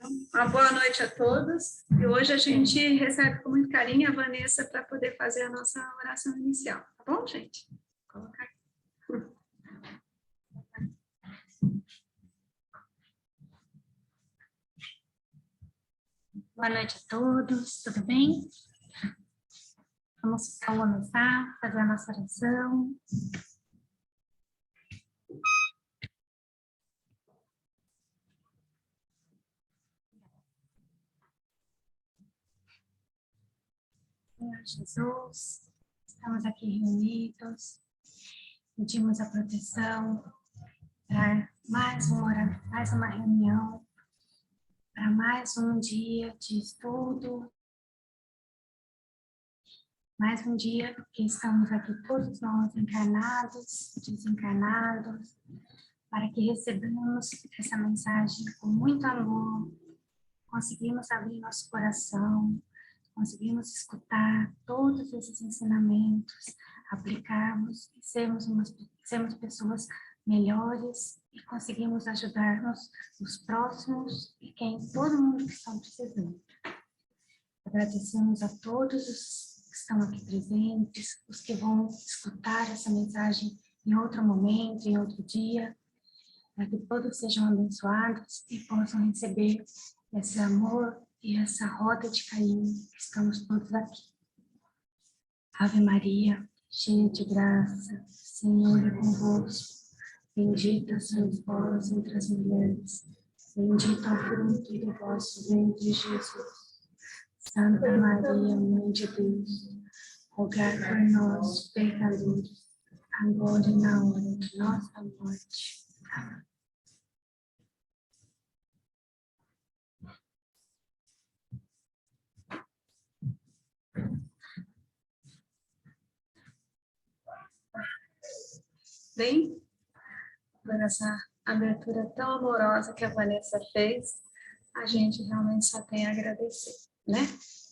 Uma boa noite a todos. E hoje a gente recebe com muito carinho a Vanessa para poder fazer a nossa oração inicial. Tá bom, gente? Vou colocar aqui. Boa noite a todos, tudo bem? Vamos começar a fazer a nossa oração. Senhor Jesus, estamos aqui reunidos, pedimos a proteção para mais uma reunião, para mais um dia de estudo, mais um dia que estamos aqui todos nós encarnados, desencarnados, para que recebamos essa mensagem com muito amor, conseguimos abrir nosso coração, conseguimos escutar todos esses ensinamentos, aplicarmos e sermos pessoas melhores e conseguimos ajudarmos os próximos e todo mundo que está precisando. Agradecemos a todos os que estão aqui presentes, os que vão escutar essa mensagem em outro momento, em outro dia, para que todos sejam abençoados e possam receber esse amor e essa roda de carinho que estamos todos aqui. Ave Maria, cheia de graça, o Senhor é convosco. Bendita sois vós entre as mulheres, bendito é o fruto do vosso ventre, Jesus. Santa Maria, Mãe de Deus, rogai por nós, pecadores, agora e na hora de nossa morte. Amém. Bem, por essa abertura tão amorosa que a Vanessa fez, a gente realmente só tem a agradecer, né?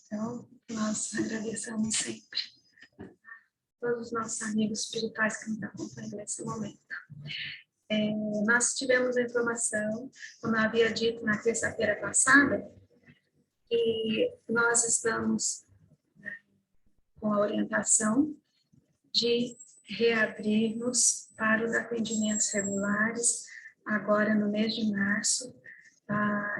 Então, nós agradecemos sempre todos os nossos amigos espirituais que nos acompanham nesse momento. Nós tivemos a informação, como eu havia dito na terça-feira passada, que nós estamos com a orientação de reabrirmos para os atendimentos regulares, agora no mês de março,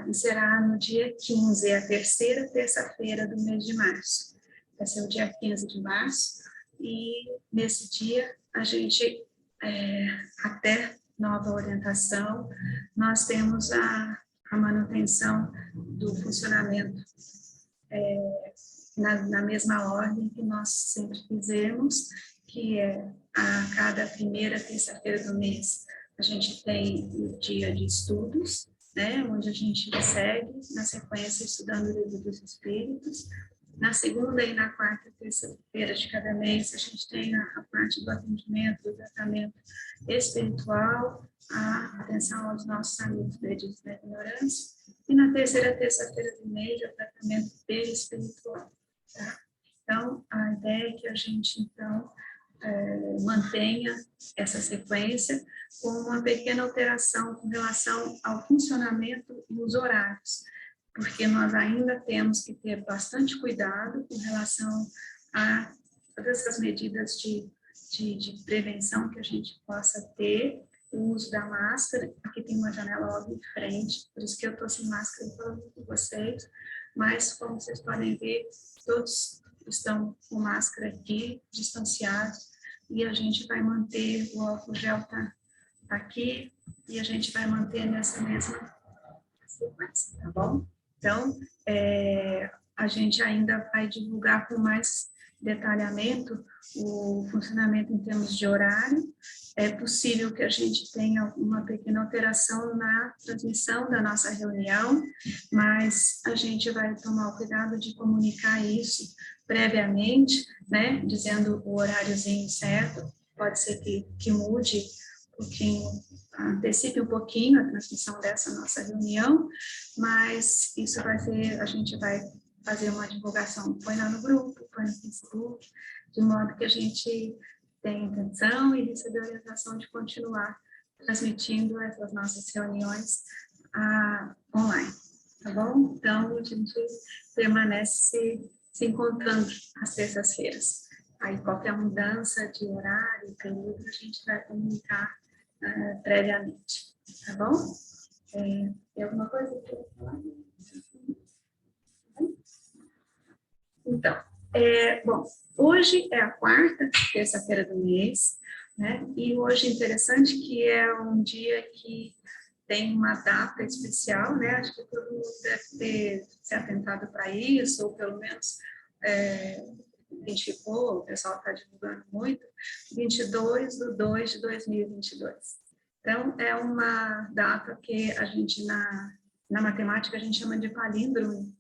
e será no dia 15, a terceira terça-feira do mês de março. Vai ser o dia 15 de março, e nesse dia a gente, até nova orientação, nós temos a manutenção do funcionamento na mesma ordem que nós sempre fizemos, que é a cada primeira terça-feira do mês, a gente tem o dia de estudos, né, onde a gente segue na sequência estudando o Livro dos Espíritos. Na segunda e na quarta terça-feira de cada mês, a gente tem a parte do atendimento, do tratamento espiritual, a atenção aos nossos amigos perdidos da ignorância. E na terceira terça-feira do mês, é o tratamento perispiritual. Tá? Então, a ideia é que a gente, então, mantenha essa sequência com uma pequena alteração com relação ao funcionamento e os horários, porque nós ainda temos que ter bastante cuidado com relação a todas essas medidas de prevenção que a gente possa ter, o uso da máscara. Aqui tem uma janela logo em frente, por isso que eu estou sem máscara falando com vocês, mas como vocês podem ver, todos estão com máscara aqui, distanciados, e a gente vai manter, o álcool gel tá aqui, e a gente vai manter nessa mesma sequência, tá bom? Então, a gente ainda vai divulgar com mais detalhamento o funcionamento em termos de horário. É possível que a gente tenha uma pequena alteração na transmissão da nossa reunião, mas a gente vai tomar o cuidado de comunicar isso previamente, né, dizendo o horáriozinho certo. Pode ser que mude um pouquinho, antecipe um pouquinho a transmissão dessa nossa reunião, mas isso vai ser, a gente vai fazer uma divulgação, põe lá no grupo, põe no Facebook, de modo que a gente tenha intenção e receba a orientação de continuar transmitindo essas nossas reuniões online. tá bom? Então, a gente permanece se encontrando às terças-feiras. Aí, qualquer mudança de horário, período, a gente vai comunicar previamente, tá bom? Tem alguma coisa que eu falar? Então, bom, hoje é a quarta terça-feira do mês, né? E hoje é interessante que é um dia que tem uma data especial, né? Acho que todo mundo deve ter se atentado para isso, ou pelo menos identificou, o pessoal está divulgando muito, 22/2/2022. Então, é uma data que a gente, na matemática, a gente chama de palíndrome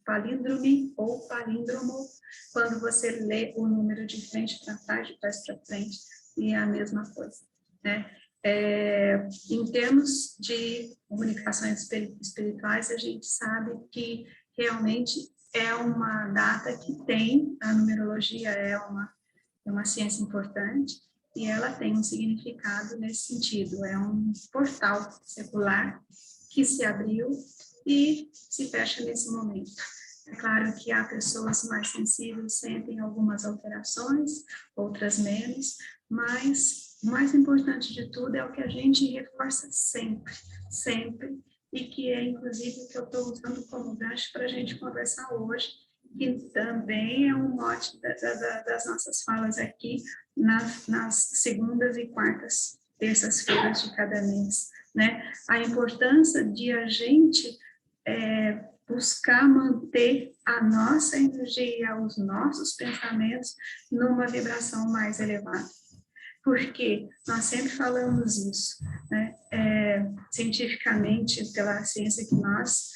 ou palíndromo, quando você lê o número de frente para trás, de trás para frente, e é a mesma coisa, né? Em termos de comunicações espirituais, a gente sabe que realmente é uma data que tem, a numerologia é uma ciência importante, e ela tem um significado nesse sentido, é um portal secular que se abriu e se fecha nesse momento. É claro que há pessoas mais sensíveis, sentem algumas alterações, outras menos, mas o mais importante de tudo é o que a gente reforça sempre, sempre, e que é, inclusive, o que eu estou usando como gancho para a gente conversar hoje, que também é um mote das nossas falas aqui, nas segundas e quartas terças-feiras de cada mês, né? A importância de a gente buscar manter a nossa energia, os nossos pensamentos numa vibração mais elevada. Porque nós sempre falamos isso, né? Cientificamente, pela ciência que nós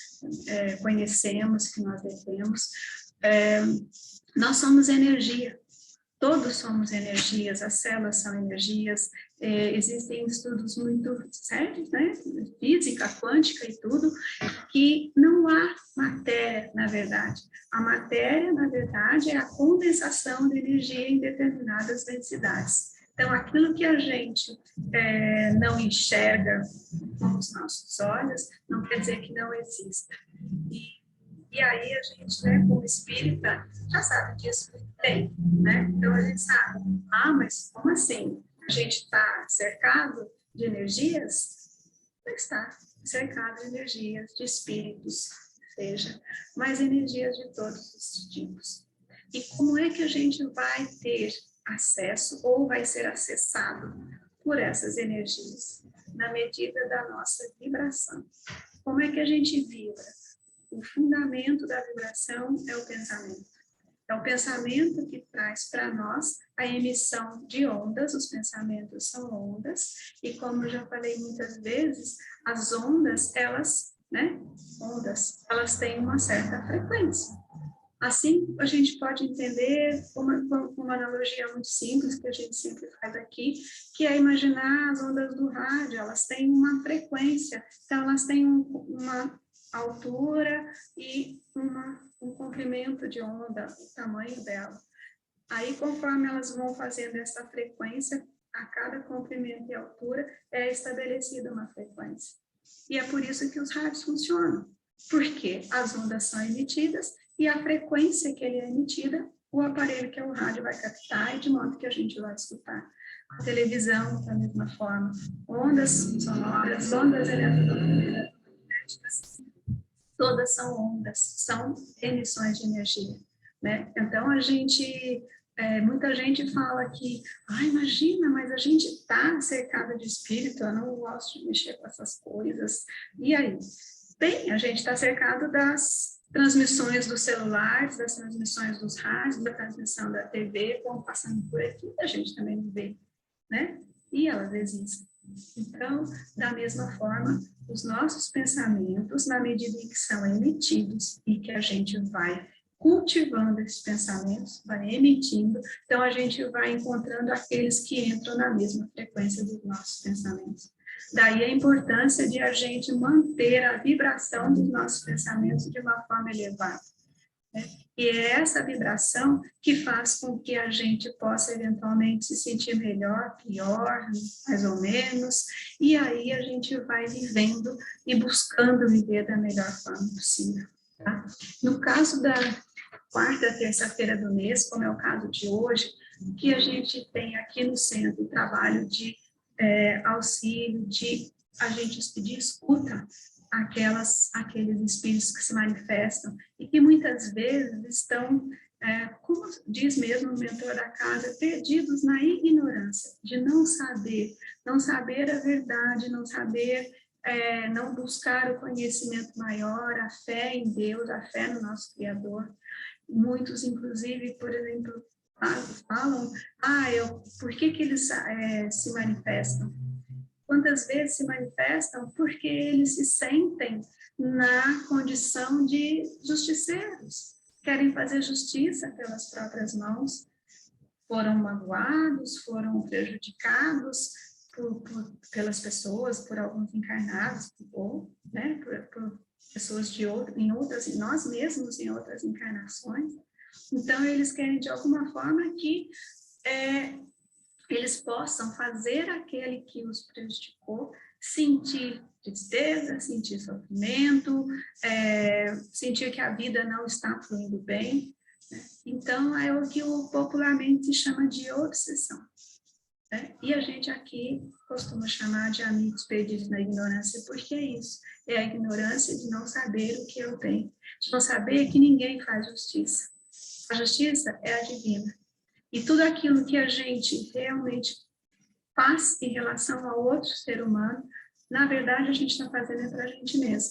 conhecemos, que nós detemos, nós somos energia. Todos somos energias, as células são energias, existem estudos muito sérios, né, física, quântica e tudo, que não há matéria, na verdade. A matéria, na verdade, é a condensação de energia em determinadas densidades. Então, aquilo que a gente não enxerga com os nossos olhos, não quer dizer que não exista. E aí a gente, né, como espírita, já sabe que isso tem, né? Então a gente sabe, mas como assim? A gente está cercado de energias? Não está cercado de energias, de espíritos, seja, mas energias de todos os tipos. E como é que a gente vai ter acesso ou vai ser acessado por essas energias? Na medida da nossa vibração. Como é que a gente vibra? O fundamento da vibração é o pensamento. É o pensamento que traz para nós a emissão de ondas, os pensamentos são ondas, e como eu já falei muitas vezes, as ondas, elas têm uma certa frequência. Assim, a gente pode entender uma analogia muito simples, que a gente sempre faz aqui, que é imaginar as ondas do rádio, elas têm uma frequência, então elas têm uma altura e um comprimento de onda, o tamanho dela. Aí, conforme elas vão fazendo essa frequência, a cada comprimento e altura é estabelecida uma frequência. E é por isso que os rádios funcionam, porque as ondas são emitidas e a frequência que ele é emitida, o aparelho que é o rádio vai captar e de modo que a gente vai escutar. A televisão, da mesma forma, ondas sonoras, ondas eletromagnéticas, todas são ondas, são emissões de energia, né? Então, muita gente fala que, imagina, mas a gente está cercada de espírito, eu não gosto de mexer com essas coisas. E aí? Bem, a gente está cercado das transmissões dos celulares, das transmissões dos rádios, da transmissão da TV, vão passando por aqui, a gente também não vê, né? E elas existem. Então, da mesma forma, os nossos pensamentos, na medida em que são emitidos e que a gente vai cultivando esses pensamentos, vai emitindo, então a gente vai encontrando aqueles que entram na mesma frequência dos nossos pensamentos. Daí a importância de a gente manter a vibração dos nossos pensamentos de uma forma elevada. E é essa vibração que faz com que a gente possa eventualmente se sentir melhor, pior, mais ou menos, e aí a gente vai vivendo e buscando viver da melhor forma possível. Tá? No caso da quarta terça-feira do mês, como é o caso de hoje, o que a gente tem aqui no centro, o trabalho de auxílio, a gente de escuta aqueles espíritos que se manifestam e que muitas vezes estão, como diz mesmo o mentor da casa, perdidos na ignorância, de não saber a verdade, não saber, não buscar o conhecimento maior, a fé em Deus, a fé no nosso Criador. Muitos, inclusive, por exemplo, falam, por que eles se manifestam? Quantas vezes se manifestam? Porque eles se sentem na condição de justiceiros, querem fazer justiça pelas próprias mãos, foram magoados, foram prejudicados pelas pessoas, por alguns encarnados, ou por pessoas nós mesmos em outras encarnações. Então, eles querem, de alguma forma, que eles possam fazer aquele que os prejudicou sentir tristeza, sentir sofrimento, sentir que a vida não está fluindo bem. Né? Então, é o que popularmente se chama de obsessão. Né? E a gente aqui costuma chamar de amigos perdidos na ignorância, porque é isso, é a ignorância de não saber o que eu tenho, de não saber que ninguém faz justiça. A justiça é a divina. E tudo aquilo que a gente realmente faz em relação ao outro ser humano, na verdade, a gente está fazendo para a gente mesmo.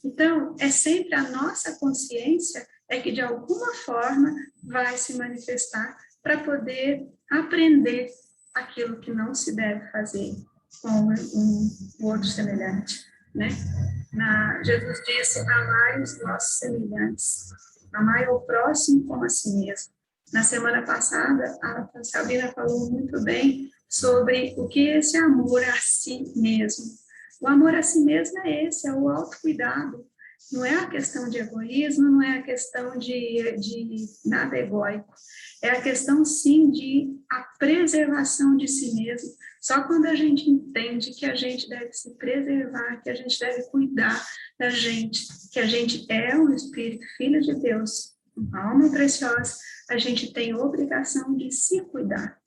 Então, é sempre a nossa consciência que, de alguma forma, vai se manifestar para poder aprender aquilo que não se deve fazer com o outro semelhante. Né? Jesus disse, amai os vossos semelhantes, amai o próximo como a si mesmo. Na semana passada, a Sabrina falou muito bem sobre o que é esse amor a si mesmo. O amor a si mesmo é esse, é o autocuidado. Não é a questão de egoísmo, não é a questão de nada egóico. É a questão, sim, de a preservação de si mesmo. Só quando a gente entende que a gente deve se preservar, que a gente deve cuidar da gente, que a gente é um espírito, filho de Deus, uma alma preciosa, a gente tem obrigação de se cuidar.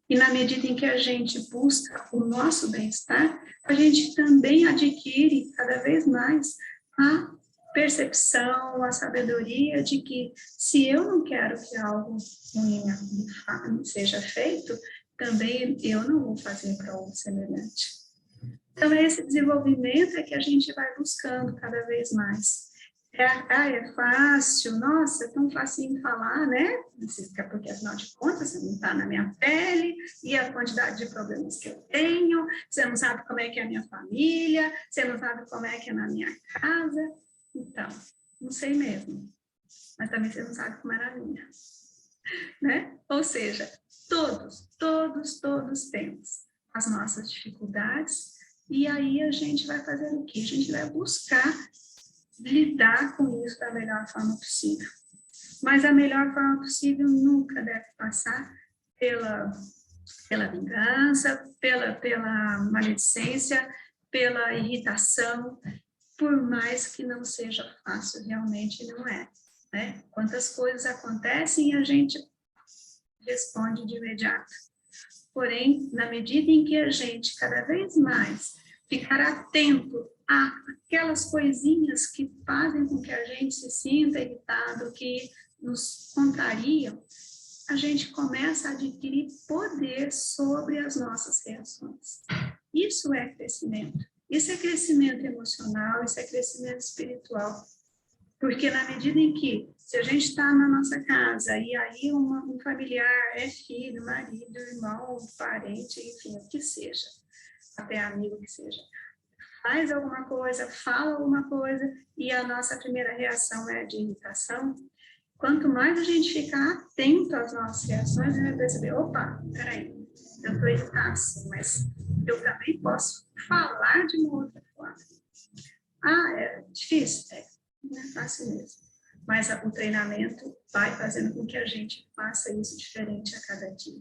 E na medida em que a gente busca o nosso bem-estar, a gente também adquire cada vez mais a percepção, a sabedoria de que se eu não quero que algo ruim seja feito, também eu não vou fazer para algo semelhante. Então, esse desenvolvimento é que a gente vai buscando cada vez mais. É fácil, nossa, é tão facinho falar, né? Porque, afinal de contas, você não está na minha pele, e a quantidade de problemas que eu tenho, você não sabe como é que é a minha família, você não sabe como é que é na minha casa. Então, não sei mesmo, mas também você não sabe como é na minha. Né? Ou seja, todos temos as nossas dificuldades, e aí a gente vai fazer o quê? A gente vai buscar lidar com isso da melhor forma possível. Mas a melhor forma possível nunca deve passar pela vingança, pela maledicência, pela irritação, por mais que não seja fácil, realmente não é. Né? Quantas coisas acontecem e a gente responde de imediato. Porém, na medida em que a gente cada vez mais ficar atento àquelas coisinhas que fazem com que a gente se sinta irritado, que nos contrariam, a gente começa a adquirir poder sobre as nossas reações. Isso é crescimento. Isso é crescimento emocional, isso é crescimento espiritual. Porque na medida em que, se a gente está na nossa casa e aí um familiar é filho, marido, irmão, parente, enfim, o que seja, até amigo que seja, faz alguma coisa, fala alguma coisa e a nossa primeira reação é de irritação, quanto mais a gente ficar atento às nossas reações, a gente vai perceber, opa, peraí, eu estou irritado, mas eu também posso falar de uma outra forma. É difícil? Não é fácil mesmo. Mas o treinamento vai fazendo com que a gente faça isso diferente a cada dia.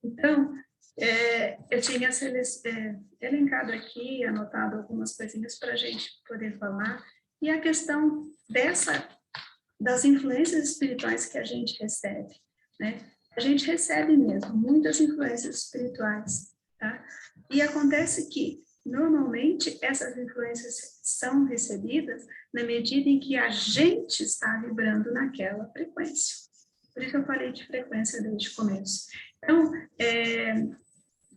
Então, eu tinha elencado aqui, anotado algumas coisinhas para a gente poder falar, E a questão das influências espirituais que a gente recebe, né? A gente recebe mesmo muitas influências espirituais, tá? E acontece que, normalmente, essas influências são recebidas na medida em que a gente está vibrando naquela frequência. Por isso eu falei de frequência desde o começo. Então,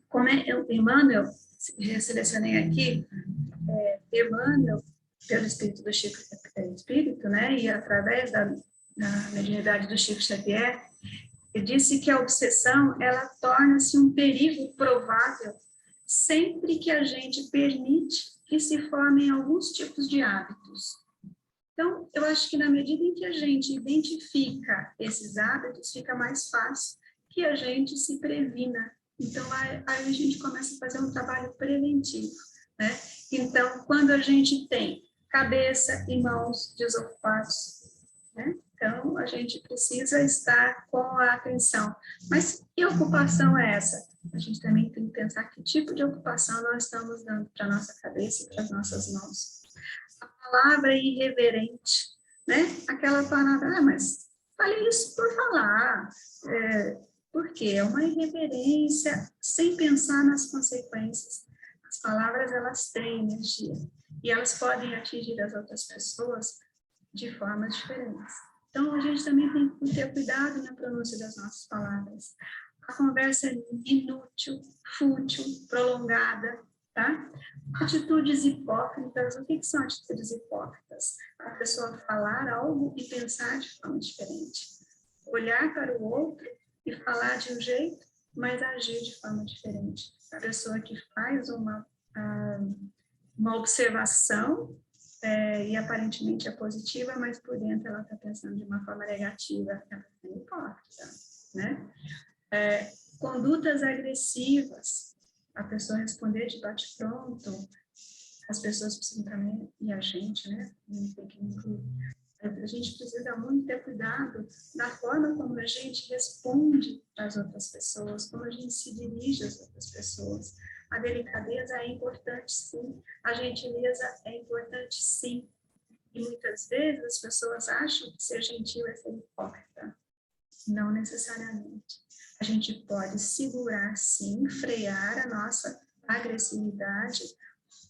como eu, Emmanuel, selecionei aqui, Emmanuel, pelo Espírito do Chico Espírito, né, e através da mediunidade do Chico Xavier, ele disse que a obsessão, ela torna-se um perigo provável sempre que a gente permite que se formem alguns tipos de hábitos. Então, eu acho que na medida em que a gente identifica esses hábitos, fica mais fácil que a gente se previna. Então, aí a gente começa a fazer um trabalho preventivo, né? Então, quando a gente tem cabeça e mãos desocupados, né? Então, a gente precisa estar com a atenção. Mas que ocupação é essa? A gente também tem que pensar que tipo de ocupação nós estamos dando para a nossa cabeça e para as nossas mãos. A palavra irreverente, né? Aquela palavra, mas falei isso por falar, porque é uma irreverência sem pensar nas consequências. As palavras, elas têm energia e elas podem atingir as outras pessoas de formas diferentes. Então, a gente também tem que ter cuidado na pronúncia das nossas palavras. A conversa é inútil, fútil, prolongada, tá? Atitudes hipócritas. O que são atitudes hipócritas? A pessoa falar algo e pensar de forma diferente. Olhar para o outro e falar de um jeito, mas agir de forma diferente. A pessoa que faz uma observação e aparentemente é positiva, mas por dentro ela está pensando de uma forma negativa, ela é hipócrita, né? Condutas agressivas, a pessoa responder de bate-pronto, as pessoas precisam também, e a gente, né? Tem que incluir. A gente precisa muito ter cuidado da forma como a gente responde às outras pessoas, como a gente se dirige às outras pessoas. A delicadeza é importante, sim. A gentileza é importante, sim. E muitas vezes as pessoas acham que ser gentil é ser hipócrita. Não necessariamente. A gente pode segurar, sim, frear a nossa agressividade.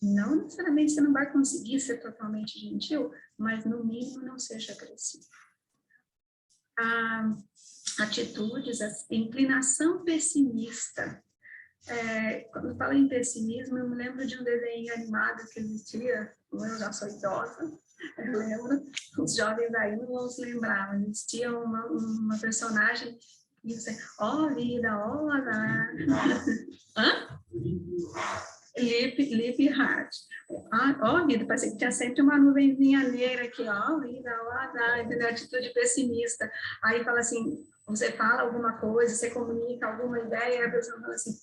Não necessariamente você não vai conseguir ser totalmente gentil, mas no mínimo não seja agressivo. Atitudes, a inclinação pessimista. Quando eu falo em pessimismo, eu me lembro de um desenho animado que existia, eu já sou idosa, eu lembro, os jovens aí não vão se lembrar, mas existia uma personagem que dizia, ó vida, ó azar. Hã? Lip Heart. Ó vida, parecia que tinha sempre uma nuvenzinha negra aqui, ó vida, ó azar, entendeu? Atitude pessimista. Aí fala assim, você fala alguma coisa, você comunica alguma ideia, e a pessoa fala assim,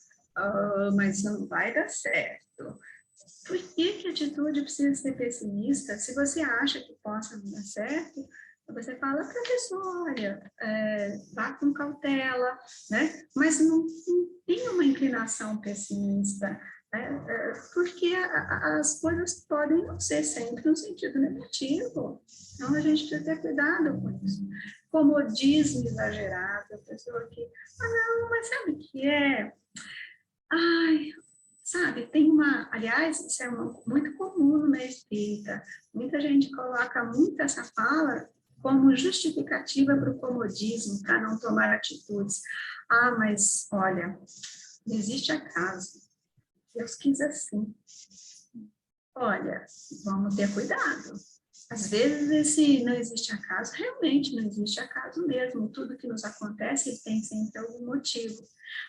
mas não vai dar certo. Por que a atitude precisa ser pessimista? Se você acha que possa não dar certo, você fala para a pessoa, olha, vá com cautela, né? Mas não tem uma inclinação pessimista, porque as coisas podem não ser sempre no sentido negativo. Então, a gente precisa ter cuidado com isso. Comodismo exagerado, a pessoa que, não, mas sabe o que é? Ai, sabe, tem aliás, isso é muito comum no meio espírita, muita gente coloca muito essa fala como justificativa para o comodismo, para não tomar atitudes. Mas, olha, não existe acaso, Deus quis assim. Olha, vamos ter cuidado. Às vezes, esse não existe acaso, realmente não existe acaso mesmo. Tudo que nos acontece tem sempre algum motivo.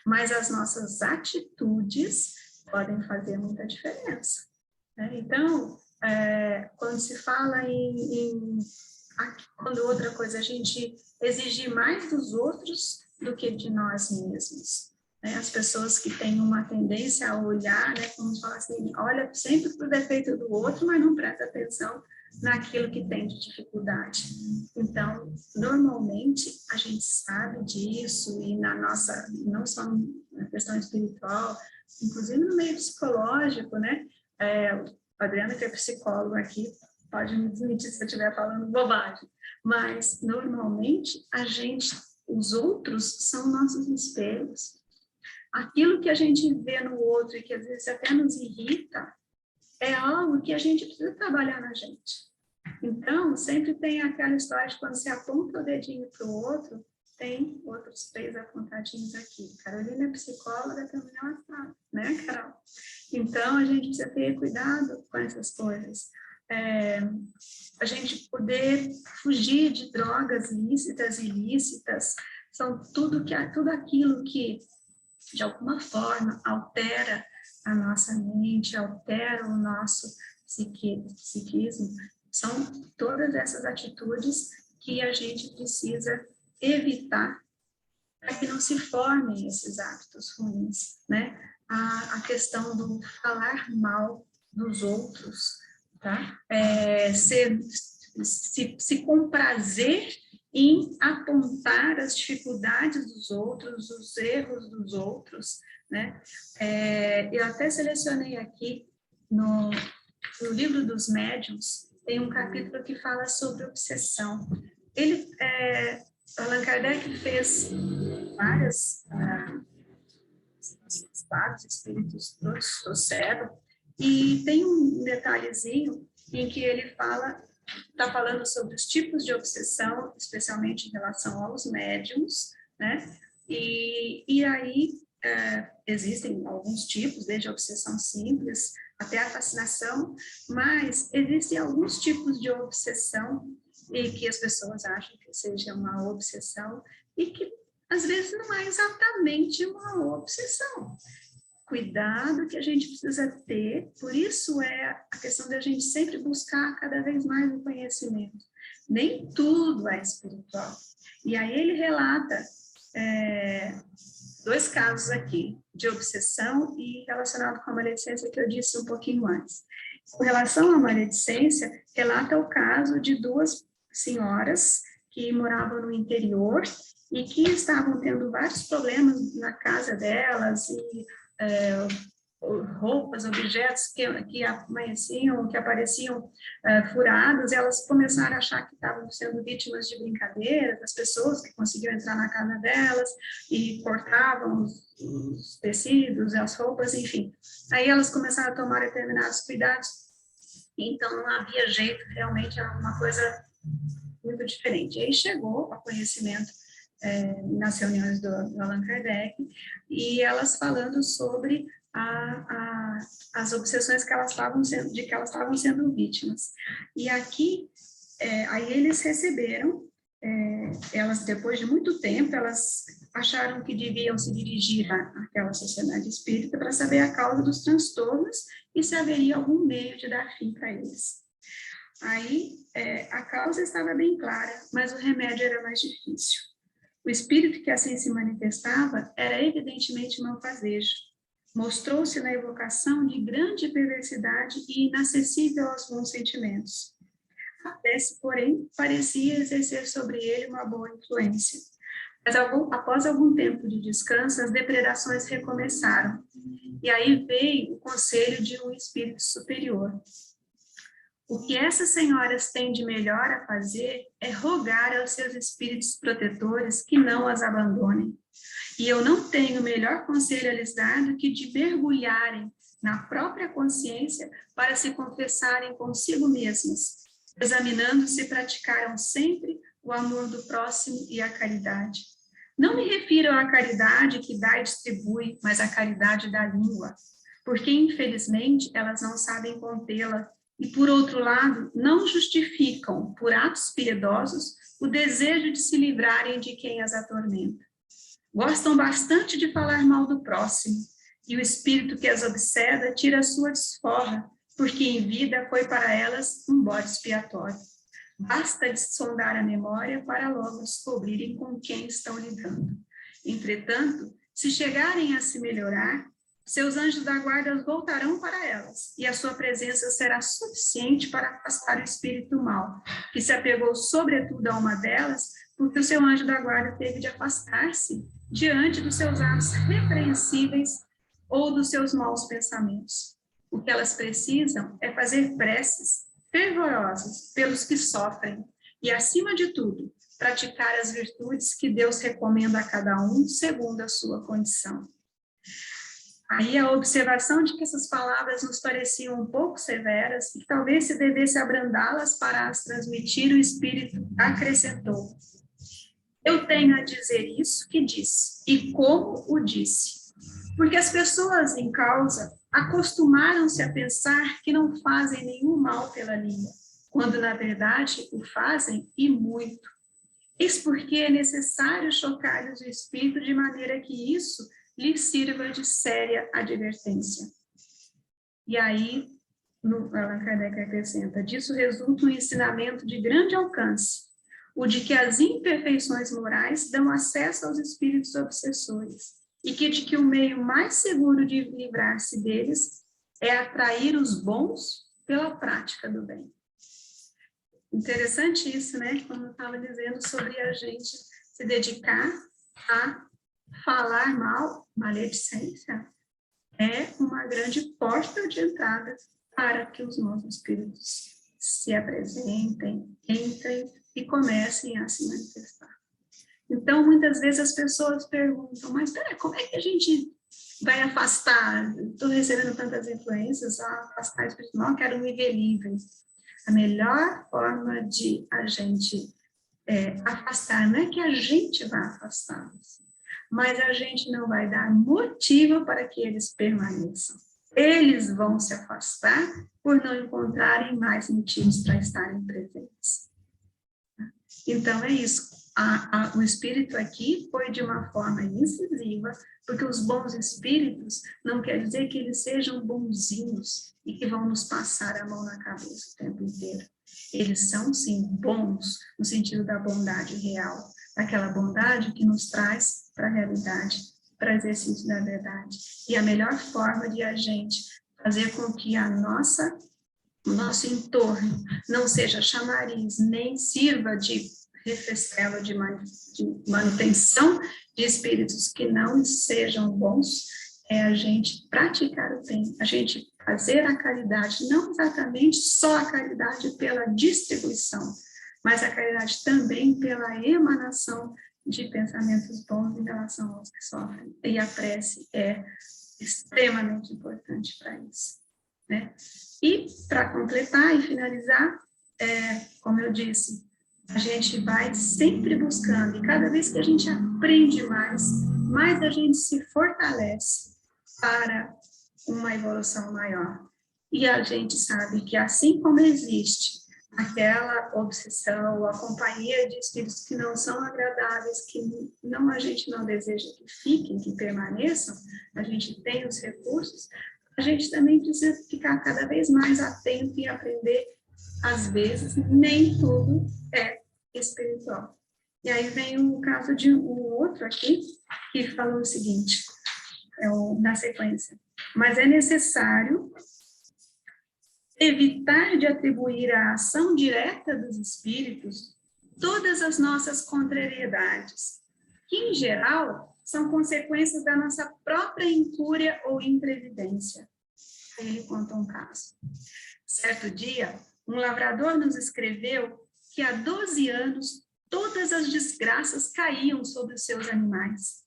Mas as nossas atitudes podem fazer muita diferença. Né? Então, quando se fala quando outra coisa, a gente exigir mais dos outros do que de nós mesmos. Né? As pessoas que têm uma tendência a olhar, né, como se fala assim, olha sempre para o defeito do outro, mas não presta atenção naquilo que tem de dificuldade. Então, normalmente, a gente sabe disso, e na nossa, não só na questão espiritual, inclusive no meio psicológico, né? O Adriano, que é psicólogo aqui, pode me desmentir se eu estiver falando bobagem, mas normalmente os outros são nossos espelhos. Aquilo que a gente vê no outro e que às vezes até nos irrita, é algo que a gente precisa trabalhar na gente. Então, sempre tem aquela história de quando você aponta o dedinho para o outro, tem outros 3 apontadinhos aqui. Carolina é psicóloga, também ela sabe, né, Carol? Então, a gente precisa ter cuidado com essas coisas. A gente poder fugir de drogas lícitas e ilícitas, são tudo aquilo que, de alguma forma, altera a nossa mente, altera o nosso psiquismo. São todas essas atitudes que a gente precisa evitar para que não se formem esses hábitos ruins, né? A questão do falar mal dos outros, tá? Se comprazer em apontar as dificuldades dos outros, os erros dos outros, né? Eu até selecionei aqui no livro dos médiuns, tem um capítulo que fala sobre obsessão. Allan Kardec fez vários espíritos todos trouxeram, e tem um detalhezinho em que ele está falando sobre os tipos de obsessão, especialmente em relação aos médiums, né? E aí existem alguns tipos, desde a obsessão simples até a fascinação, mas existem alguns tipos de obsessão e que as pessoas acham que seja uma obsessão e que às vezes não é exatamente uma obsessão. Cuidado que a gente precisa ter, por isso é a questão de a gente sempre buscar cada vez mais o conhecimento. Nem tudo é espiritual. E aí ele relata 2 casos aqui, de obsessão e relacionado com a maledicência que eu disse um pouquinho antes. Com relação à maledicência, relata o caso de 2 senhoras que moravam no interior e que estavam tendo vários problemas na casa delas e roupas, objetos que amanheciam, que apareciam furados, elas começaram a achar que estavam sendo vítimas de brincadeiras, das pessoas que conseguiam entrar na casa delas e cortavam os tecidos, as roupas, enfim. Aí elas começaram a tomar determinados cuidados, então não havia jeito, realmente era uma coisa muito diferente. E aí chegou ao conhecimento nas reuniões do Allan Kardec, e elas falando sobre as obsessões que elas estavam sendo vítimas. E aqui, aí eles receberam, elas depois de muito tempo, elas acharam que deviam se dirigir àquela sociedade espírita para saber a causa dos transtornos e se haveria algum meio de dar fim para eles. Aí, a causa estava bem clara, mas o remédio era mais difícil. O espírito que assim se manifestava era evidentemente malfazejo. Mostrou-se na evocação de grande perversidade e inacessível aos bons sentimentos. A prece, porém, parecia exercer sobre ele uma boa influência. Mas após algum tempo de descanso, as depredações recomeçaram. E aí veio o conselho de um espírito superior. O que essas senhoras têm de melhor a fazer é rogar aos seus espíritos protetores que não as abandonem. E eu não tenho melhor conselho a lhes dar do que de mergulharem na própria consciência para se confessarem consigo mesmas, examinando se praticaram sempre o amor do próximo e a caridade. Não me refiro à caridade que dá e distribui, mas à caridade da língua, porque, infelizmente, elas não sabem contê-la e, por outro lado, não justificam, por atos piedosos, o desejo de se livrarem de quem as atormenta. Gostam bastante de falar mal do próximo, e o espírito que as obseda tira a sua desforra, porque em vida foi para elas um bode expiatório. Basta de sondar a memória para logo descobrirem com quem estão lidando. Entretanto, se chegarem a se melhorar, seus anjos da guarda voltarão para elas, e a sua presença será suficiente para afastar o espírito mau, que se apegou sobretudo a uma delas, porque o seu anjo da guarda teve de afastar-se diante dos seus atos repreensíveis ou dos seus maus pensamentos. O que elas precisam é fazer preces, fervorosos pelos que sofrem e, acima de tudo, praticar as virtudes que Deus recomenda a cada um segundo a sua condição. Aí a observação de que essas palavras nos pareciam um pouco severas e que talvez se devesse abrandá-las para as transmitir, o Espírito acrescentou: eu tenho a dizer isso que disse, e como o disse, porque as pessoas em causa acostumaram-se a pensar que não fazem nenhum mal pela língua, quando na verdade o fazem e muito. Eis porque é necessário chocar-lhes o espírito de maneira que isso lhes sirva de séria advertência. E aí, Allan Kardec acrescenta: disso resulta um ensinamento de grande alcance, o de que as imperfeições morais dão acesso aos espíritos obsessores, e de que o meio mais seguro de livrar-se deles é atrair os bons pela prática do bem. Interessante isso, né? Como eu estava dizendo sobre a gente se dedicar a falar mal, maledicência, é uma grande porta de entrada para que os maus espíritos se apresentem, entrem e comecem a se manifestar. Então, muitas vezes as pessoas perguntam: mas peraí, como é que a gente vai afastar? Estou recebendo tantas influências, afastar o espírito mal, quero viver livre. A melhor forma de a gente afastar, não é que a gente vá afastá-los, mas a gente não vai dar motivo para que eles permaneçam. Eles vão se afastar por não encontrarem mais motivos para estarem presentes. Então, é isso. O espírito aqui foi de uma forma incisiva, porque os bons espíritos não quer dizer que eles sejam bonzinhos e que vão nos passar a mão na cabeça o tempo inteiro. Eles são, sim, bons, no sentido da bondade real, daquela bondade que nos traz para a realidade, para o exercício da verdade. E a melhor forma de a gente fazer com que o nosso entorno não seja chamariz, nem sirva de refestelo, de manutenção de espíritos que não sejam bons, é a gente praticar o bem, a gente fazer a caridade, não exatamente só a caridade pela distribuição, mas a caridade também pela emanação de pensamentos bons em relação aos que sofrem. E a prece é extremamente importante para isso, né? E, para completar e finalizar, como eu disse, a gente vai sempre buscando, e cada vez que a gente aprende mais a gente se fortalece para uma evolução maior. E a gente sabe que assim como existe aquela obsessão, a companhia de espíritos que não são agradáveis, que a gente não deseja que fiquem, que permaneçam, a gente tem os recursos, a gente também precisa ficar cada vez mais atento e aprender. Às vezes, nem tudo é espiritual. E aí vem o caso de um outro aqui, que falou o seguinte, na sequência: mas é necessário evitar de atribuir à ação direta dos espíritos todas as nossas contrariedades, que, em geral, são consequências da nossa própria incúria ou imprevidência. Aí ele conta um caso. Certo dia, um lavrador nos escreveu que há 12 anos todas as desgraças caíam sobre os seus animais.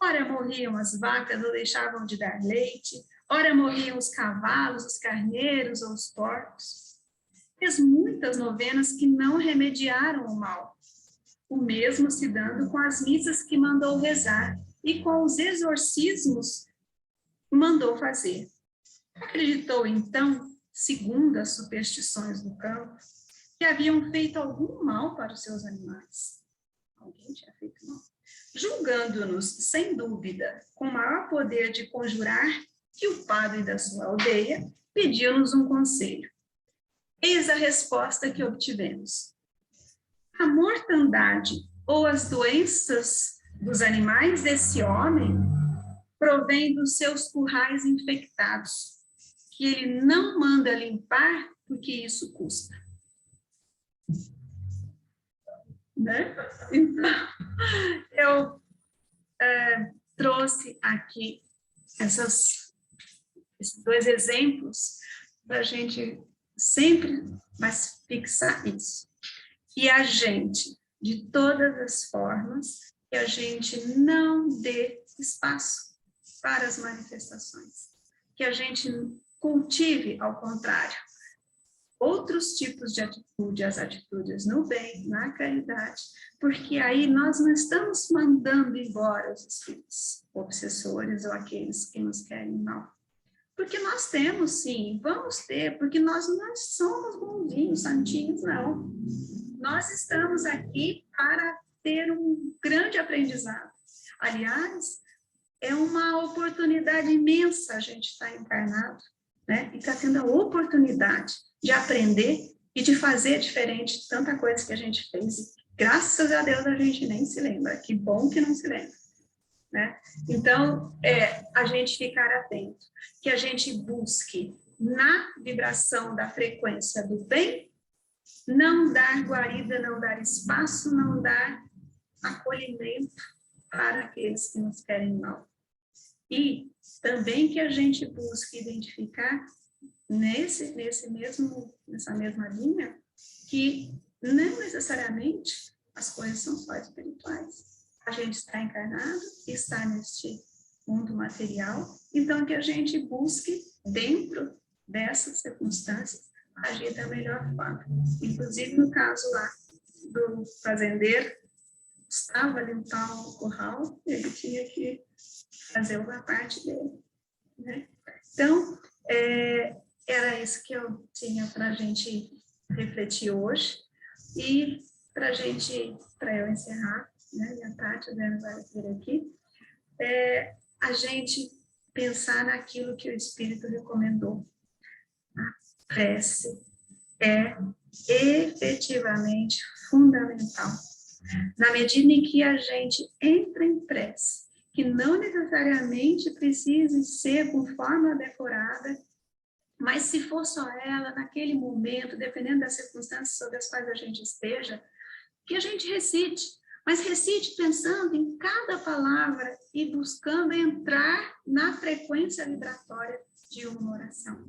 Ora morriam as vacas ou deixavam de dar leite, ora morriam os cavalos, os carneiros ou os porcos. Fez muitas novenas que não remediaram o mal, o mesmo se dando com as missas que mandou rezar e com os exorcismos mandou fazer. Acreditou, então, segundo as superstições do campo, que haviam feito algum mal para os seus animais. Alguém tinha feito mal. Julgando-nos, sem dúvida, com maior poder de conjurar que o padre da sua aldeia, pediu-nos um conselho. Eis a resposta que obtivemos. A mortandade ou as doenças dos animais desse homem provém dos seus currais infectados, que ele não manda limpar porque isso custa. Né? Então, eu trouxe aqui esses dois exemplos para a gente sempre vai fixar isso. E a gente, de todas as formas, que a gente não dê espaço para as manifestações. Que a gente cultive, ao contrário, outros tipos de atitude, as atitudes no bem, na caridade, porque aí nós não estamos mandando embora os espíritos obsessores ou aqueles que nos querem mal. Porque nós temos, sim, vamos ter, porque nós não somos bonzinhos, santinhos, não. Nós estamos aqui para ter um grande aprendizado. Aliás, é uma oportunidade imensa a gente estar encarnado, né? E está tendo a oportunidade de aprender e de fazer diferente de tanta coisa que a gente fez. E, graças a Deus a gente nem se lembra. Que bom que não se lembra, né? Então, a gente ficar atento, que a gente busque na vibração da frequência do bem, não dar guarida, não dar espaço, não dar acolhimento para aqueles que nos querem mal. E também que a gente busque identificar nessa mesma linha que não necessariamente as coisas são só espirituais. A gente está encarnado, está neste mundo material, então que a gente busque, dentro dessas circunstâncias, agir da melhor forma. Inclusive, no caso lá do fazendeiro, estava ali no curral, ele tinha que fazer uma parte dele, né? Então, era isso que eu tinha para a gente refletir hoje. E para eu encerrar, né, e a Tati vai vir aqui, a gente pensar naquilo que o Espírito recomendou. A prece é efetivamente fundamental. Na medida em que a gente entra em prece, que não necessariamente precise ser com forma decorada, mas se for só ela, naquele momento, dependendo das circunstâncias sobre as quais a gente esteja, que a gente recite, mas recite pensando em cada palavra e buscando entrar na frequência vibratória de uma oração.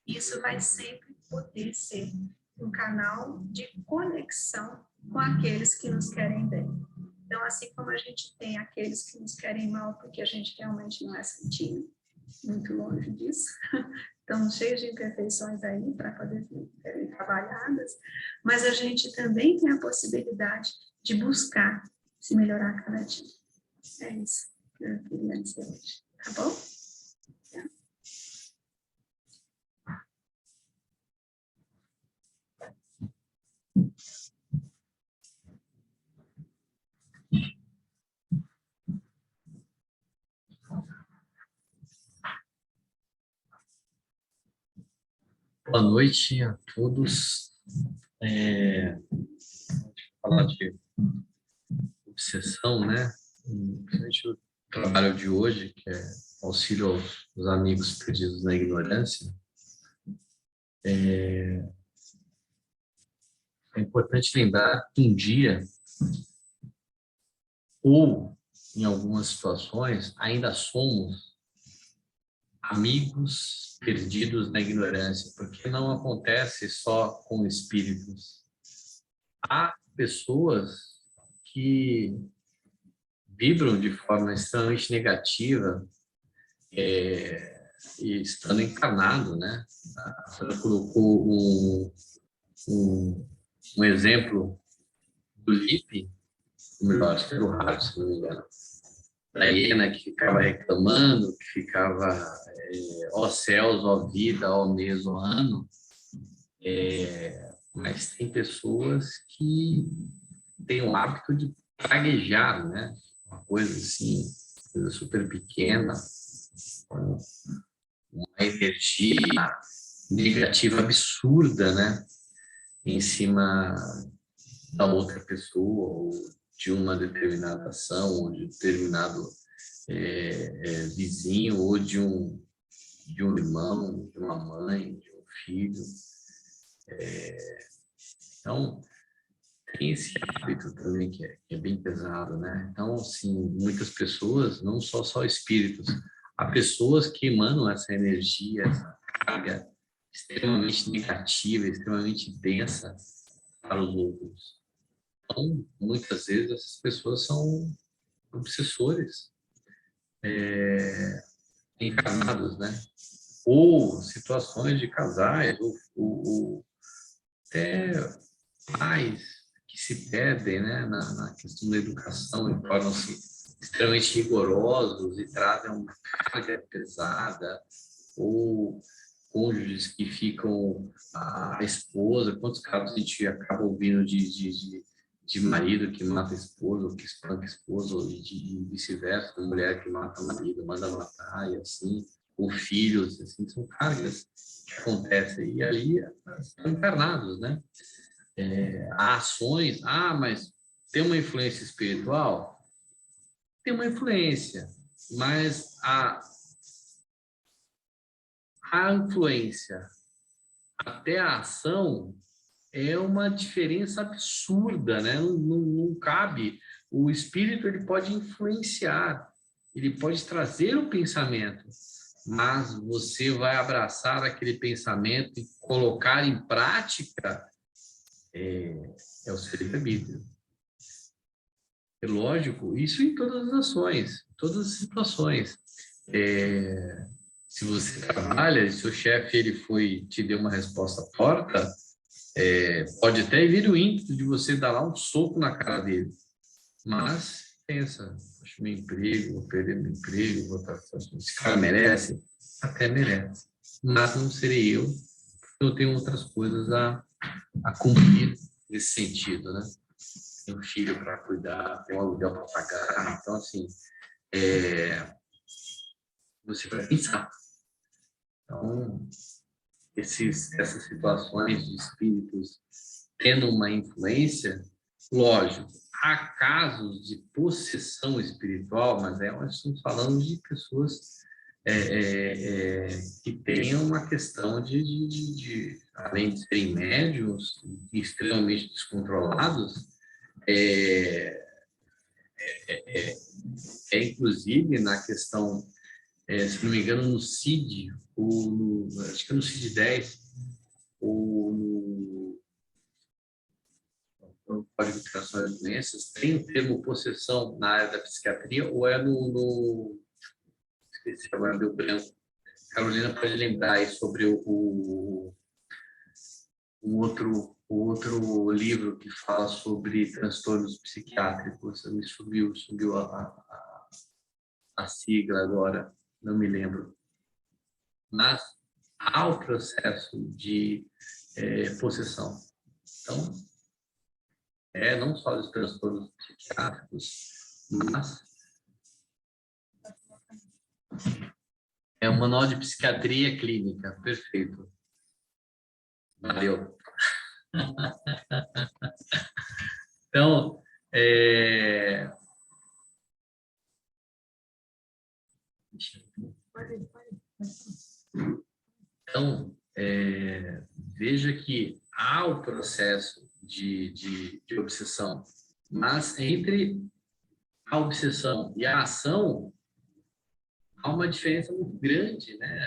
Isso vai sempre poder ser um canal de conexão com aqueles que nos querem bem. Então, assim como a gente tem aqueles que nos querem mal, porque a gente realmente não é santinho, muito longe disso, estão cheios de imperfeições aí para poder serem trabalhadas, mas a gente também tem a possibilidade de buscar se melhorar cada dia. É isso que eu queria dizer hoje, tá bom? Boa noite a todos. Falar de obsessão, né? Principalmente o trabalho de hoje, que é auxílio aos amigos perdidos na ignorância. É importante lembrar que um dia, ou em algumas situações, ainda somos amigos perdidos na ignorância, porque não acontece só com espíritos. Há pessoas que vibram de forma extremamente negativa e estando encarnado, né? A senhora colocou um exemplo do Lipe, melhor, acho que era o rato, se não me engano, da hiena que ficava reclamando, que ficava ó céus, ó vida, ó mês, ó ano, mas tem pessoas que têm o hábito de praguejar, né? Uma coisa assim, coisa super pequena, com uma energia negativa absurda, né? Em cima da outra pessoa, ou de uma determinada ação, ou de determinado vizinho, ou de um irmão, de uma mãe, de um filho. Então, tem esse hábito também que é bem pesado, né? Então, assim, muitas pessoas, não só espíritos, há pessoas que emanam essa energia, essa carga extremamente negativa, extremamente densa para os outros. Então, muitas vezes, essas pessoas são obsessores encarnados, né? Ou situações de casais, ou até pais que se perdem, né, na questão da educação e tornam-se extremamente rigorosos e trazem uma carga pesada, ou cônjuges que ficam a esposa, quantos casos a gente acaba ouvindo de marido que mata a esposa, ou que espanca a esposa, ou de vice-versa, mulher que mata o marido, manda matar, e assim, ou filhos, assim, são cargas que acontecem, e ali estão encarnados, né? Há ações, mas tem uma influência espiritual? Tem uma influência, mas a influência até a ação é uma diferença absurda, né? Não cabe. O espírito ele pode influenciar, ele pode trazer o pensamento, mas você vai abraçar aquele pensamento e colocar em prática é o seu livre-arbítrio. É lógico, isso em todas as ações, todas as situações. Se você trabalha, se o chefe ele te deu uma resposta torta, pode até vir o ímpeto de você dar lá um soco na cara dele. Mas pensa, acho meu emprego, vou perder meu emprego, vou estar, esse cara merece, até merece. Mas não serei eu, porque eu tenho outras coisas a cumprir nesse sentido, né? Tem um filho para cuidar, tem um aluguel para pagar, então assim, você vai pensar. Então, essas situações de espíritos tendo uma influência, lógico, há casos de possessão espiritual, mas nós estamos falando de pessoas que têm uma questão além de serem médiuns, extremamente descontrolados, inclusive na questão, se não me engano, no CID, acho que é no CID 10, ou no Código de Tração das Doenças, tem o termo possessão na área da psiquiatria, ou é esqueci agora, deu branco. Carolina pode lembrar aí sobre o outro livro que fala sobre transtornos psiquiátricos. Me subiu a sigla agora, não me lembro. Mas há o processo de possessão. Então, não só os transtornos psiquiátricos, mas é um manual de psiquiatria clínica, perfeito. Valeu. Então, veja que há o processo de obsessão, mas entre a obsessão e a ação há uma diferença muito grande, né?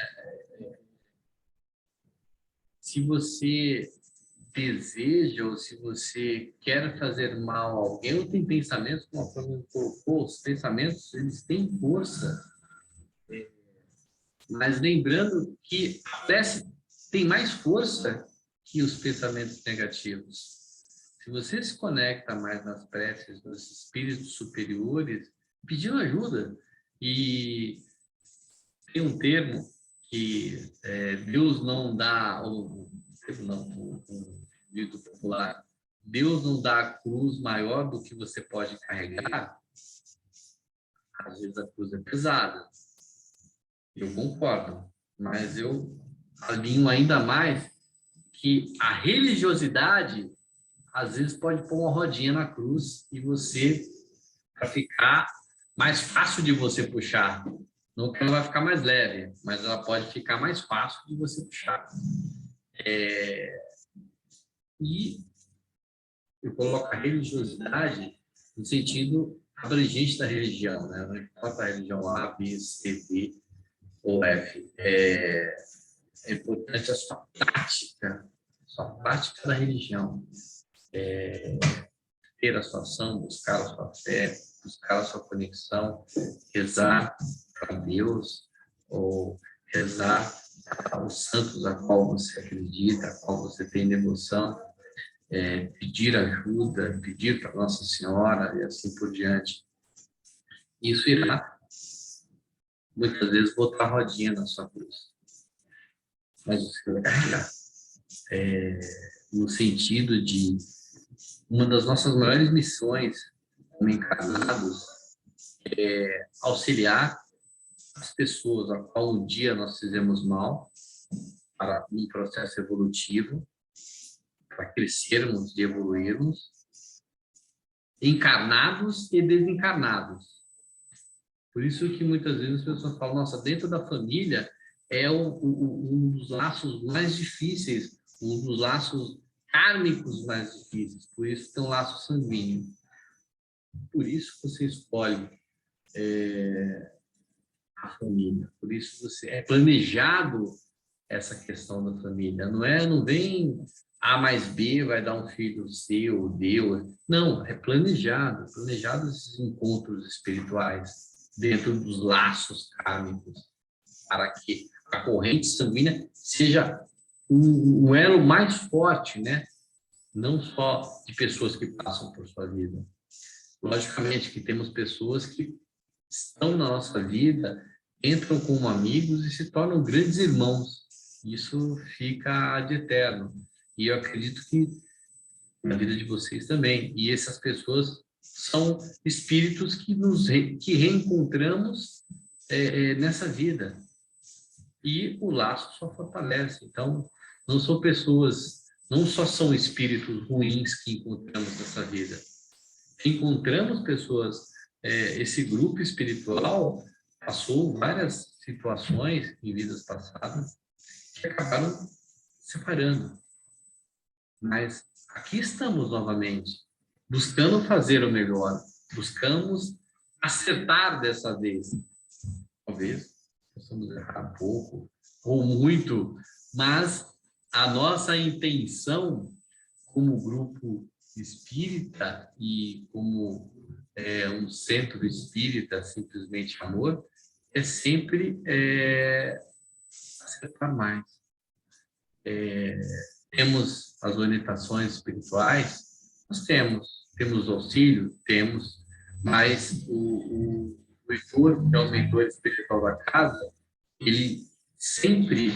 Se você deseja ou se você quer fazer mal a alguém, ou tem pensamentos, como a Flávia colocou, os pensamentos eles têm força, mas lembrando que a prece tem mais força que os pensamentos negativos. Se você se conecta mais nas preces dos espíritos superiores, pedindo ajuda, e tem um termo que Deus não dá, o dito popular, Deus não dá a cruz maior do que você pode carregar. Às vezes a cruz é pesada, eu concordo, mas eu alinho ainda mais que a religiosidade às vezes pode pôr uma rodinha na cruz e você, para ficar mais fácil de você puxar. Não que ela vai ficar mais leve, mas ela pode ficar mais fácil de você puxar. E eu coloco a religiosidade no sentido abrangente da religião, né? Não importa a religião A, B, C, D ou F. é importante a sua prática da religião. Ter a sua ação, buscar a sua fé, buscar a sua conexão, rezar para Deus, ou rezar aos santos a qual você acredita, a qual você tem devoção, pedir ajuda, pedir para Nossa Senhora e assim por diante. Isso irá, muitas vezes, botar rodinha na sua cruz. Mas você vai carregar. No sentido de uma das nossas maiores missões como encarnados é auxiliar as pessoas a qual um dia nós fizemos mal para um processo evolutivo, para crescermos e evoluirmos, encarnados e desencarnados. Por isso que muitas vezes as pessoas falam, nossa, dentro da família é um dos laços mais difíceis, um dos laços kármicos mais difíceis, por isso tem um laço sanguíneo. Por isso você escolhe a família, por isso você é planejado essa questão da família. Não vem A mais B vai dar um filho C ou D. Não, é planejado esses encontros espirituais dentro dos laços kármicos, para que a corrente sanguínea seja um elo mais forte, né? Não só de pessoas que passam por sua vida. Logicamente que temos pessoas que estão na nossa vida, entram como amigos e se tornam grandes irmãos. Isso fica de eterno. E eu acredito que na vida de vocês também. E essas pessoas são espíritos que reencontramos nessa vida. E o laço só fortalece. Então, não só são espíritos ruins que encontramos nessa vida. Encontramos pessoas, esse grupo espiritual passou várias situações em vidas passadas que acabaram separando. Mas aqui estamos novamente, buscando fazer o melhor, buscamos acertar dessa vez. Talvez possamos errar pouco ou muito, mas a nossa intenção como grupo espírita e como um centro espírita, simplesmente amor, é sempre acertar mais. Temos as orientações espirituais, nós temos auxílio, mas o Heitor, que é o mentor espiritual da casa, ele sempre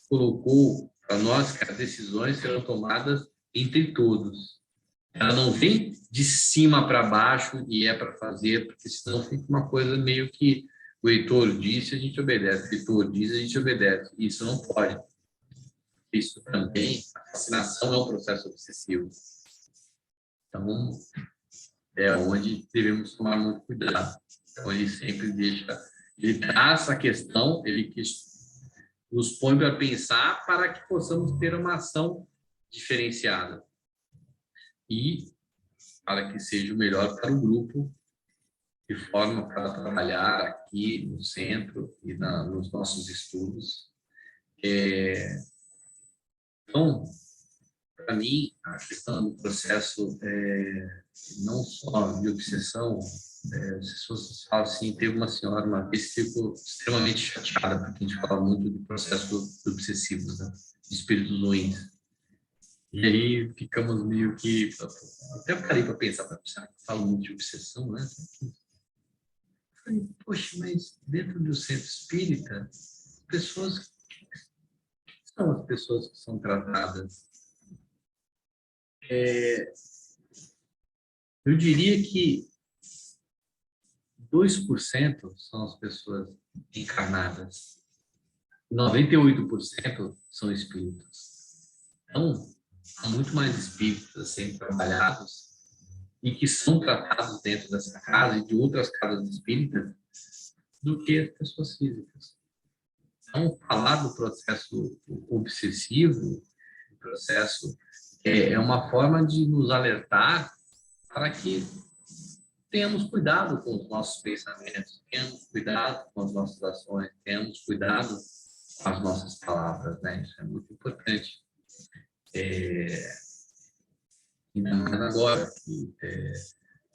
colocou para nós que as decisões serão tomadas entre todos. Ela não vem de cima para baixo e é para fazer, porque senão fica uma coisa meio que o Heitor disse, a gente obedece, o Heitor diz, a gente obedece. Isso não pode. Isso também, a fascinação é um processo obsessivo. Então, é onde devemos tomar muito cuidado. Então, ele sempre ele traz essa questão, ele nos põe para pensar para que possamos ter uma ação diferenciada. E para que seja o melhor para o grupo, de forma para trabalhar aqui no centro e nos nossos estudos. Então, para mim, a questão do processo não só de obsessão, as pessoas falam assim, teve uma senhora uma vez que ficou extremamente chateada, porque a gente fala muito do processo obsessivo, né? De espíritos ruins. E aí ficamos meio que... Até parei para pensar, será que eu falo muito de obsessão, né? Eu falei, poxa, mas dentro do centro espírita, pessoas... são as pessoas que são tratadas? Eu diria que 2% são as pessoas encarnadas. 98% são espíritos. Então, há muito mais espíritos a serem trabalhados e que são tratados dentro dessa casa e de outras casas espíritas do que as pessoas físicas. Então, falar do processo obsessivo, o processo é uma forma de nos alertar para que tenhamos cuidado com os nossos pensamentos, tenhamos cuidado com as nossas ações, tenhamos cuidado as nossas palavras, né? Isso é muito importante. Ainda mais agora, que,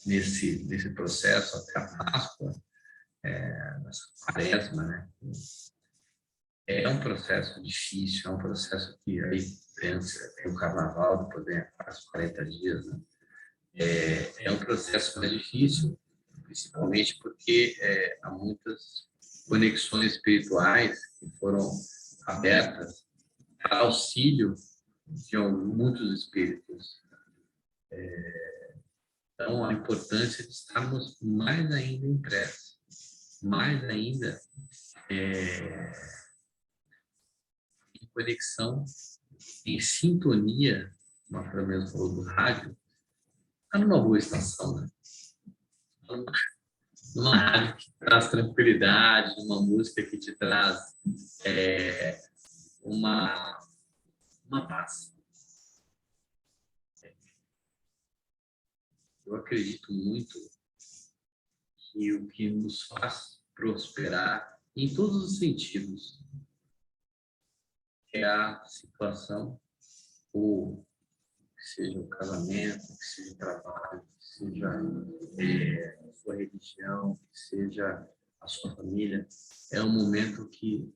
nesse processo até a Páscoa, nessa quaresma, né? É um processo difícil, é um processo que aí tem o carnaval, depois vem as 40 dias, né? É um processo mais difícil, principalmente porque há muitas conexões espirituais que foram abertas para auxílio de muitos espíritos. Então, a importância de estarmos mais ainda em prece, mais ainda em conexão, em sintonia, como a Fran mesmo falou do rádio, está numa boa estação, né? Numa rádio que traz tranquilidade, uma música que te traz uma paz. Eu acredito muito que o que nos faz prosperar em todos os sentidos é a situação, ou que seja o casamento, que seja o trabalho, que seja a sua religião, que seja a sua família, é um momento que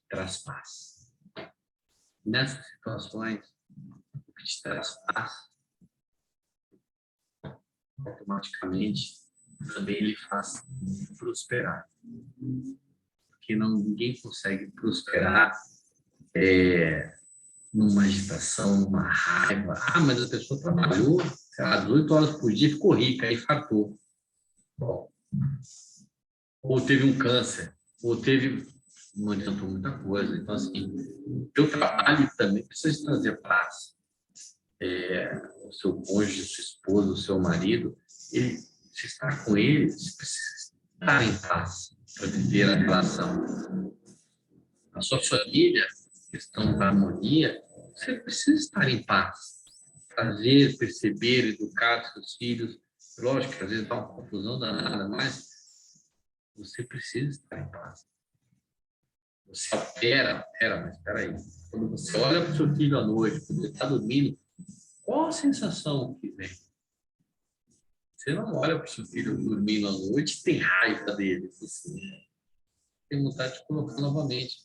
traz paz. Nessas situações, o que te traz paz, automaticamente, também ele faz prosperar. Porque ninguém consegue prosperar numa agitação, numa raiva. Mas a pessoa trabalhou, sei lá, 18 horas por dia, ficou rica, aí fartou. Bom, ou teve um câncer, ou teve... Não adiantou muita coisa. Então, assim, o teu trabalho também precisa trazer paz. O seu cônjuge, sua esposa, o seu marido, você está com ele, você precisa estar em paz para viver a relação. A sua família, questão da harmonia, você precisa estar em paz. Fazer, perceber, educar seus filhos. Lógico que às vezes dá uma confusão danada, mas você precisa estar em paz. Você altera, mas espera aí. Quando você olha para o seu filho à noite, quando ele está dormindo, qual a sensação que vem? Você não olha para o seu filho dormindo à noite e tem raiva dele. Você tem vontade de colocar novamente.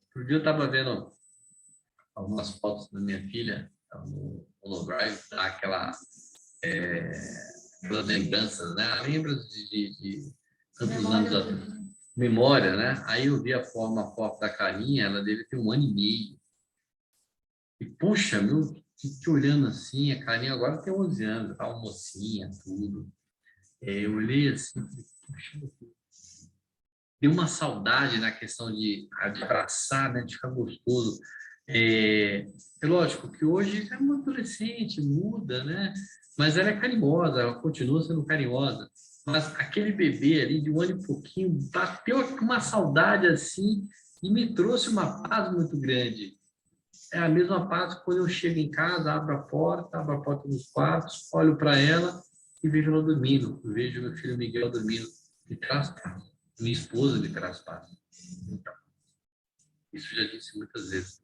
Outro dia eu estava vendo algumas fotos da minha filha no Holodrive, aquelas lembranças, né? Lembranças de tantos anos atrás. Memória, né? Aí eu vi a foto da carinha, ela dele tem 1 ano e meio. E, puxa, meu, que olhando assim, a carinha agora tem 11 anos, tá uma mocinha, tudo. Eu olhei assim, puxa, deu uma saudade na questão de abraçar, né, de ficar gostoso. É lógico que hoje é uma adolescente, muda, né? Mas ela é carinhosa, ela continua sendo carinhosa. Mas aquele bebê ali de 1 ano e pouquinho bateu uma saudade assim e me trouxe uma paz muito grande. É a mesma paz quando eu chego em casa, abro a porta dos quartos, olho para ela e vejo ela dormindo. Vejo meu filho Miguel dormindo. Me traz paz. Minha esposa me traz paz. Então, isso já disse muitas vezes.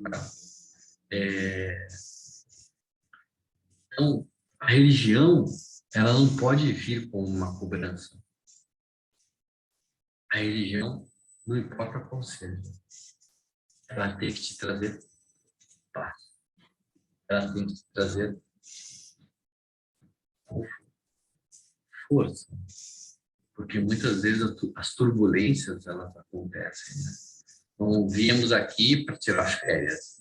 Então, a religião, ela não pode vir como uma cobrança. A religião, não importa qual seja, ela tem que te trazer paz. Ela tem que te trazer força. Porque muitas vezes as turbulências, elas acontecem, né? Não viemos aqui para tirar férias.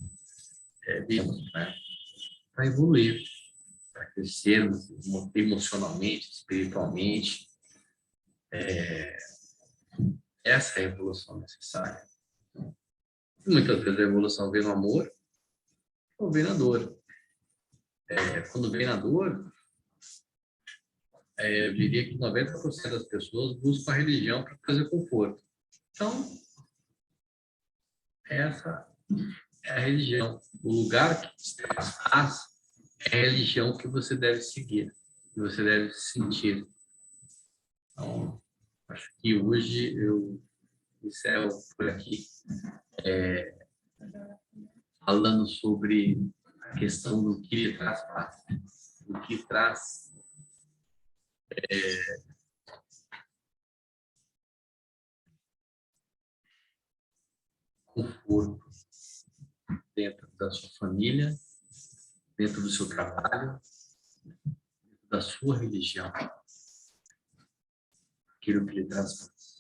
Viemos, né, para evoluir, para crescermos emocionalmente, espiritualmente. Essa é a evolução necessária. Muitas vezes a evolução vem no amor ou vem na dor. Quando vem na dor, eu diria que 90% das pessoas buscam a religião para trazer conforto. Então, essa é a religião. O lugar que te traz paz é a religião que você deve seguir, que você deve sentir. Então, acho que hoje eu Michel por aqui, falando sobre a questão do que lhe traz paz, do que traz conforto dentro da sua família, dentro do seu trabalho, dentro da sua religião, aquilo que lhe traz paz.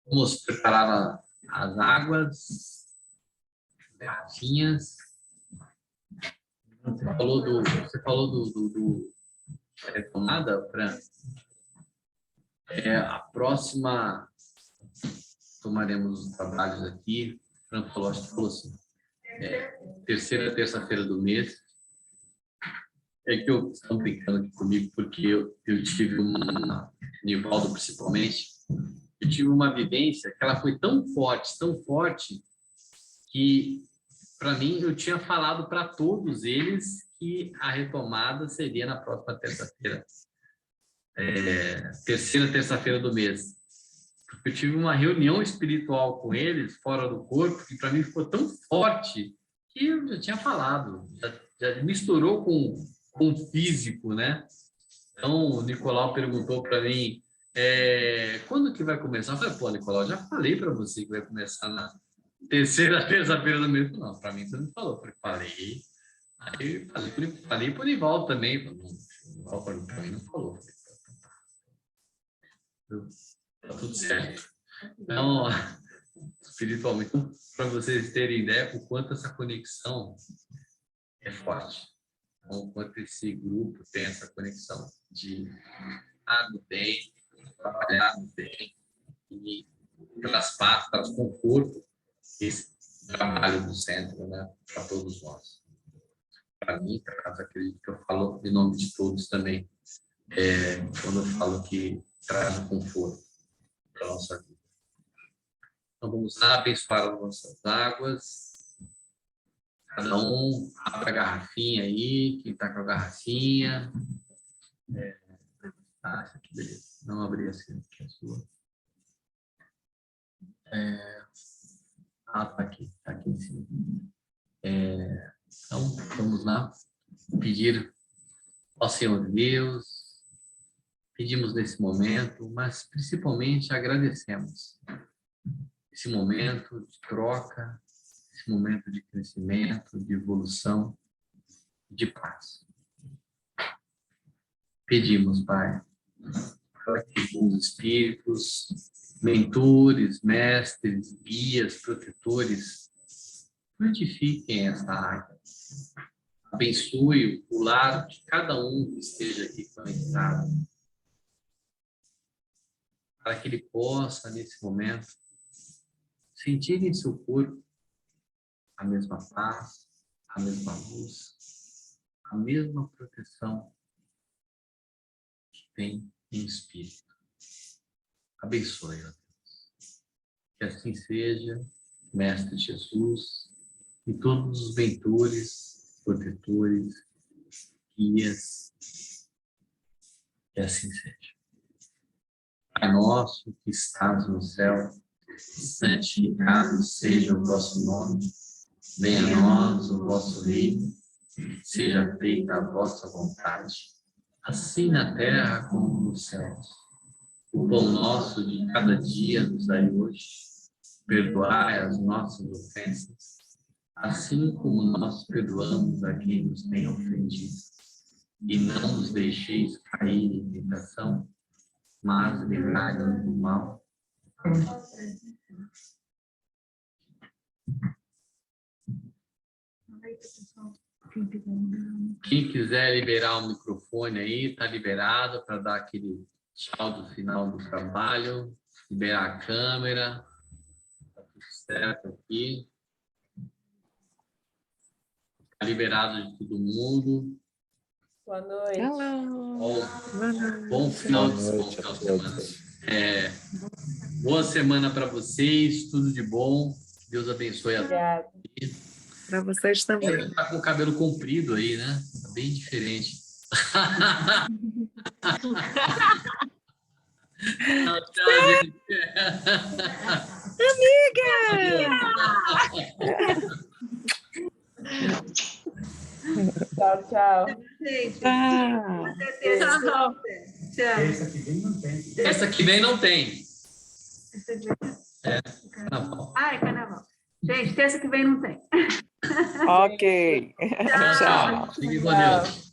Vamos preparar as águas, garrafinhas. Você falou do retomada, Fran? A próxima tomaremos os trabalhos aqui. Fran falou assim, terceira terça-feira do mês. É que eu estou brincando aqui comigo, porque eu tive Nivaldo principalmente, eu tive uma vivência que ela foi tão forte, que, para mim, eu tinha falado para todos eles que a retomada seria na próxima terça-feira. Terceira terça-feira do mês. Eu tive uma reunião espiritual com eles, fora do corpo, que para mim ficou tão forte que eu já tinha falado, já misturou com o físico, né? Então, o Nicolau perguntou para mim, quando que vai começar? Eu falei, pô, Nicolau, já falei para você que vai começar na terceira terça-feira do mês. Não, para mim você não falou. Eu falei. Aí falei para o Nivaldo também. O Nivaldo para mim não falou. Tá tudo certo. Então, espiritualmente, para vocês terem ideia o quanto essa conexão é forte. Então, o quanto esse grupo tem essa conexão de no bem, trabalhar no bem, e traz paz, traz conforto, esse trabalho do centro, né, para todos nós. Para mim, acredito que eu falo em nome de todos também, quando eu falo que traz o conforto para a nossa vida. Então, vamos lá, abençoar as nossas águas. Cada um abre a garrafinha aí, quem está com a garrafinha. Essa aqui, beleza. Não abri assim, que é a sua. Tá aqui em cima. Então, vamos lá pedir ao Senhor Deus, pedimos nesse momento, mas principalmente agradecemos esse momento de troca, esse momento de crescimento, de evolução, de paz. Pedimos, Pai, para que os espíritos, mentores, mestres, guias, protetores, frutifiquem essa água. Abençoe o lar de cada um que esteja aqui conectado, para que ele possa, nesse momento, sentir em seu corpo a mesma paz, a mesma luz, a mesma proteção que tem em espírito. Abençoe, ó Deus. Que assim seja, Mestre Jesus, e todos os mentores, protetores, guias, que assim seja. Pai nosso que estás no céu, santificado seja o vosso nome, venha a nós o vosso reino, seja feita a vossa vontade, assim na terra como nos céus. O pão nosso de cada dia nos dai hoje, perdoai as nossas ofensas, assim como nós perdoamos a quem nos tem ofendido. E não nos deixeis cair em tentação, mas livrai-nos do mal. Quem quiser liberar o microfone aí, está liberado para dar aquele tchau do final do trabalho, liberar a câmera, está tudo certo aqui. Está liberado de todo mundo. Boa noite. Bom final de semana. Boa semana para vocês, tudo de bom. Deus abençoe a todos. Para vocês também. Está com o cabelo comprido aí, né? Tá bem diferente. Tchau, tchau, gente. Tchau, tchau. Gente, Ah, até terça. Tchau. Terça que vem não tem. Essa que vem não tem. Carnaval. Ah, é carnaval. Gente, terça que vem não tem. ok. Tchau, Tchau. tchau. Fique com Deus.